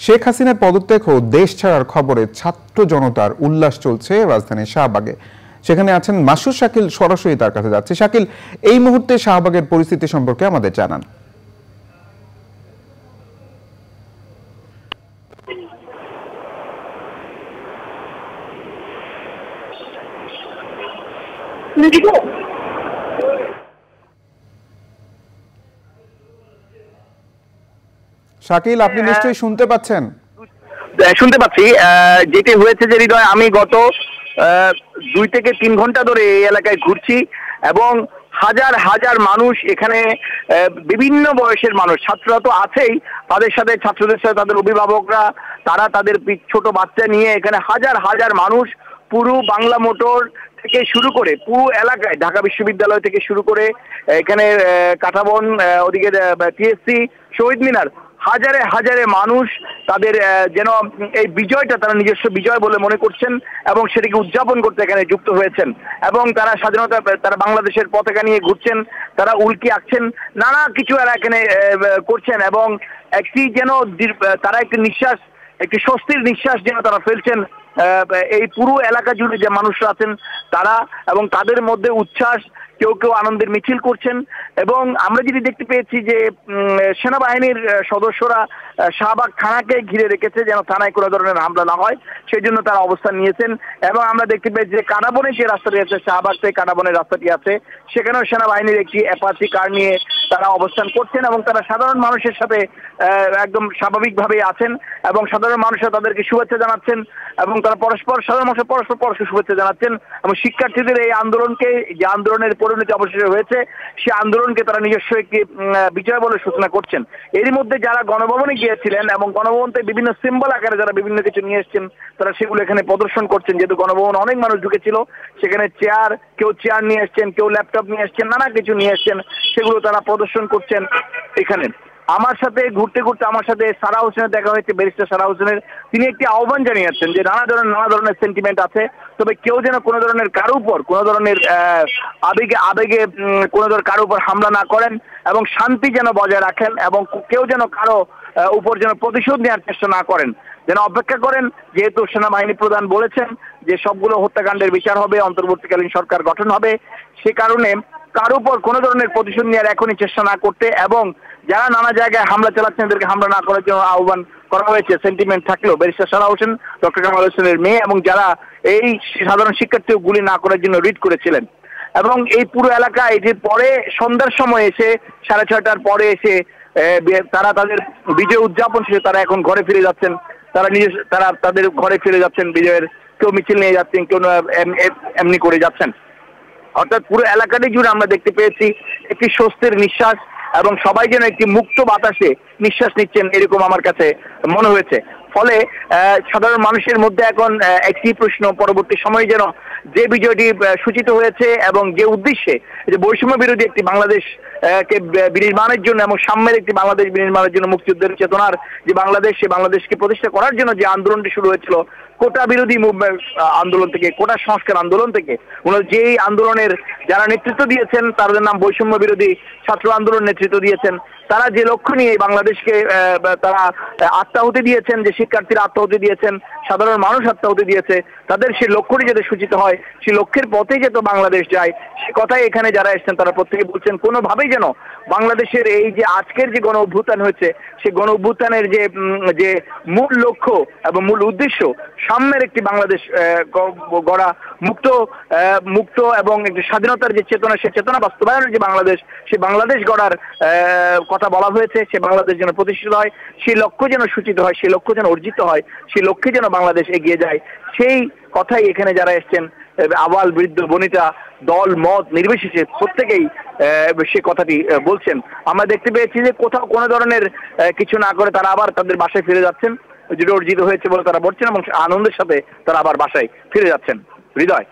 শেখ হাসিনার পদত্যাগ ও দেশ ছাড়ার খবরে ছাত্র জনতার উল্লাস চলছে রাজধানীর শাহবাগে। সেখানে আছেন মাসুদ শাকিল, সরাসরি তার কাছে যাচ্ছে। শাকিল, এই মুহূর্তে শাহবাগের পরিস্থিতি সম্পর্কে আমাদের জানান। শাকিল, আপনি নিশ্চয়ই শুনতে পাচ্ছেন? শুনতে পাচ্ছি। যেটি হয়েছে যে হৃদয়, আমি গত 2 থেকে 3 ঘন্টা ধরে এই এলাকায় ঘুরছি এবং হাজার হাজার মানুষ এখানে, বিভিন্ন বয়সের মানুষ, ছাত্ররা তো আছেই, তাদের সাথে ছাত্রদের সাথে তাদের অভিভাবকরা, তারা তাদের ছোট বাচ্চা নিয়ে এখানে হাজার হাজার মানুষ পুরো বাংলা মোটর থেকে শুরু করে পুরো এলাকায়, ঢাকা বিশ্ববিদ্যালয় থেকে শুরু করে এখানে কাঁটাবন, ওদিকে টিএসসি, শহীদ মিনার, হাজারে হাজারে মানুষ তাদের যেন এই বিজয়টা তারা নিজস্ব বিজয় বলে মনে করছেন এবং সেটাকে উদযাপন করতে এখানে যুক্ত হয়েছেন এবং তারা স্বাধীনতা, তারা বাংলাদেশের পতাকা নিয়ে ঘুরছেন, তারা উল্কি আঁকছেন, নানা কিছু এরা এখানে করছেন এবং একটি যেন তারা একটি নিঃশ্বাস, একটি স্বস্তির নিঃশ্বাস যেন তারা ফেলছেন এই পুরো এলাকা জুড়ে যে মানুষরা আছেন তারা, এবং তাদের মধ্যে উচ্ছ্বাস, কেউ কেউ আনন্দের মিছিল করছেন। এবং আমরা যেটি দেখতে পেয়েছি যে সেনাবাহিনীর সদস্যরা শাহবাগ থানাকে ঘিরে রেখেছে যেন থানায় কোনো ধরনের হামলা না হয়, সেই জন্য তারা অবস্থান নিয়েছেন। এবং আমরা দেখতে পেয়েছি যে কাঁটাবনের যে রাস্তাটি আছে, শাহবাগ থেকে কাঁটাবনের রাস্তাটি আছে, সেখানেও সেনাবাহিনীর একটি অ্যাপাচি কার নিয়ে তারা অবস্থান করছেন এবং তারা সাধারণ মানুষের সাথে একদম স্বাভাবিকভাবে আছেন এবং সাধারণ মানুষরা তাদেরকে শুভেচ্ছা জানাচ্ছেন এবং তারা সাধারণ মানুষ পরস্পর শুভেচ্ছা জানাচ্ছেন এবং শিক্ষার্থীদের এই আন্দোলনকে, যে আন্দোলনের পরিণতি অবশেষে হয়েছে, সেই আন্দোলনকে তারা নিজস্ব একটি বিজয় বলে সূচনা করছেন। এরই মধ্যে যারা গণভবনে গিয়েছিলেন এবং গণভবনতে বিভিন্ন সিম্বল আকারে যারা বিভিন্ন কিছু নিয়ে এসেছেন, তারা সেগুলো এখানে প্রদর্শন করছেন। যেহেতু গণভবন অনেক মানুষ ঢুকেছিল, সেখানে কেউ চেয়ার নিয়ে এসছেন, কেউ ল্যাপটপ নিয়ে এসছেন, নানা কিছু নিয়ে এসছেন, সেগুলো তারা প্রদর্শন করছেন এখানে। আমার সাথে ঘুরতে ঘুরতে আমার সাথে সারা হোসেনের দেখা হয়েছে, ব্যারিস্টার সারা হোসেনের। তিনি একটি আহ্বান জানিয়েছেন যে নানা ধরনের সেন্টিমেন্ট আছে, তবে কেউ যেন কোনো ধরনের কারো উপর, কোনো ধরনের আবেগে কোনো ধরনের কারো উপর হামলা না করেন এবং শান্তি যেন বজায় রাখেন এবং কেউ যেন কারো উপর যেন প্রতিশোধ নেওয়ার চেষ্টা না করেন, যেন অপেক্ষা করেন। যেহেতু সেনাবাহিনী প্রধান বলেছেন যে সবগুলো হত্যাকাণ্ডের বিচার হবে, অন্তর্বর্তীকালীন সরকার গঠন হবে, সে কারণে কারো উপর কোনো ধরনের প্রতিশোধ নেওয়ার এখনই চেষ্টা না করতে এবং যারা নানা জায়গায় হামলা চালাচ্ছেন এদেরকে হামলা না করার জন্য আহ্বান করা হয়েছে। সেন্টিমেন্ট থাকলেও ব্যারিস্টার সারা হোসেন, ডক্টর কামাল হোসেনের মেয়ে এবং যারা এই সাধারণ শিক্ষার্থী গুলি না করার জন্য রিট করেছিলেন। এবং এই পুরো এলাকা এটির পরে সন্ধ্যার সময় এসে 6:30টার পরে এসে তারা তাদের বিজয় উদযাপন শেষে তারা এখন ঘরে ফিরে যাচ্ছেন। তারা তাদের ঘরে ফিরে যাচ্ছেন বিজয়ের, কেউ মিছিল নিয়ে যাচ্ছেন, কেউ এমনি করে যাচ্ছেন। অর্থাৎ পুরো এলাকাটি জুড়ে আমরা দেখতে পেয়েছি একটি স্বস্তির নিঃশ্বাস এবং সবাই যেন একটি মুক্ত বাতাসে নিঃশ্বাস নিচ্ছেন, এরকম আমার কাছে মনে হয়েছে। ফলে সাধারণ মানুষের মধ্যে এখন একটি প্রশ্ন, পরবর্তী সময়ে যেন যে বিজয়টি সূচিত হয়েছে এবং যে উদ্দেশ্যে যে বৈষম্য বিরোধী একটি বাংলাদেশ কে বিনির্মাণের জন্য এবং সাম্যের একটি বাংলাদেশ বিনির্মাণের জন্য, মুক্তিযুদ্ধের চেতনার যে বাংলাদেশ, সে বাংলাদেশকে প্রতিষ্ঠা করার জন্য যে আন্দোলনটি শুরু হয়েছিল, কোটা বিরোধী মুভমেন্ট আন্দোলন থেকে, কোটা সংস্কার আন্দোলন থেকে, যেই আন্দোলনের যারা নেতৃত্ব দিয়েছেন তাদের নাম বৈষম্য বিরোধী ছাত্র আন্দোলন নেতৃত্ব দিয়েছেন, তারা যে লক্ষ্য নিয়ে বাংলাদেশকে তারা আত্মাহুতি দিয়েছেন, যে শিক্ষার্থীরা আত্মাহুতি দিয়েছেন, সাধারণ মানুষ আত্মাহুতি দিয়েছে, তাদের সেই লক্ষ্যটি যাতে সূচিত হয়, সেই লক্ষ্যের পথেই যেন বাংলাদেশ যায়, সে কথাই এখানে যারা এসেছেন তারা প্রত্যেকে বলছেন কোনোভাবেই যেন বাংলাদেশের এই যে আজকের যে গণ অভ্যুত্থান হয়েছে, সেই গণ অভ্যুত্থানের যে মূল লক্ষ্য এবং মূল উদ্দেশ্য, সাম্যের একটি বাংলাদেশ গড়া, মুক্ত এবং একটি স্বাধীনতার যে চেতনা, সে চেতনা বাস্তবায়নের যে বাংলাদেশ, সেই বাংলাদেশ গড়ার কথা বলা হয়েছে, সে বাংলাদেশ যেন প্রতিষ্ঠিত হয়, সেই লক্ষ্য যেন সূচিত হয়, সেই লক্ষ্য যেন অর্জিত হয়, সেই লক্ষ্যে যেন বাংলাদেশ এগিয়ে যায়, সেই কথাই এখানে যারা এসছেন আবাল বৃদ্ধ বনিতা দল মত নির্বিশেষে প্রত্যেকেই সে কথাটি বলছেন। আমরা দেখতে পেয়েছি যে কোথাও কোনো ধরনের কিছু না করে তারা আবার তাদের বাসায় ফিরে যাচ্ছেন, যেটা অর্জিত হয়েছে বলে তারা বলছেন এবং আনন্দের সাথে তারা আবার বাসায় ফিরে যাচ্ছেন। হৃদয়।